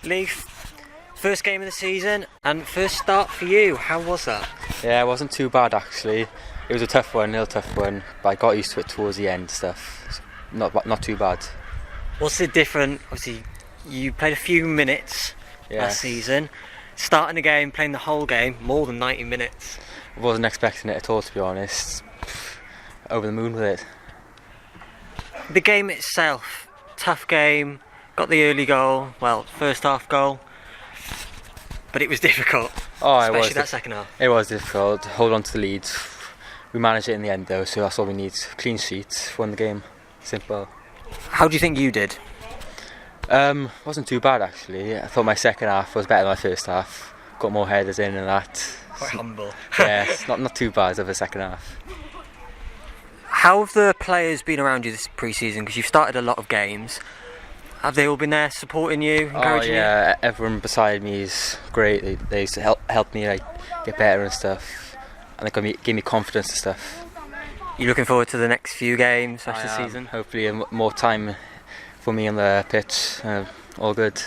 Leaf, first game of the season and first start for you. How was that? Yeah, it wasn't too bad actually. It was a tough one, but I got used to it towards the end stuff. So not too bad. What's it different? Obviously, you played a few minutes last season. Starting the game, playing the whole game, more than 90 minutes. I wasn't expecting it at all, to be honest. Over the moon with it. The game itself, tough game, got the early goal, well, first half goal, but it was difficult, especially that second half. It was difficult to hold on to the lead. We managed it in the end though, so that's all we need. Clean sheet, won the game, simple. How do you think you did? Wasn't too bad actually. I thought my second half was better than my first half. Got more headers in and that. Quite humble. Yeah, it's not too bad of the second half. How have the players been around you this pre-season? Because you've started a lot of games. Have they all been there supporting you, encouraging you? Yeah, everyone beside me is great. They help me get better and stuff, and they give me confidence and stuff. You looking forward to the next few games, rest of the season? Hopefully more time for me on the pitch. All good.